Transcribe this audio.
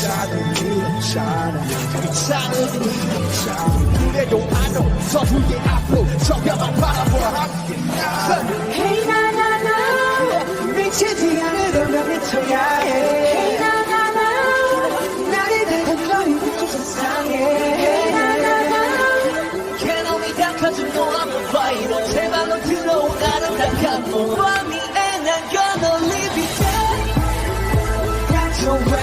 괜찮아 괜찮은 괜찮아 그래도 안로 서두개 앞으로 저겨만 바라보아 Hey 나나나 미치지 않으려면 미쳐야 해 Hey 나나나 나를 대한거리 이 세상에 Hey 나나나 Can only cause you know I'm a fighter 제발로 들어온 아름다운 몸 For me and I'm gonna live it down That's your way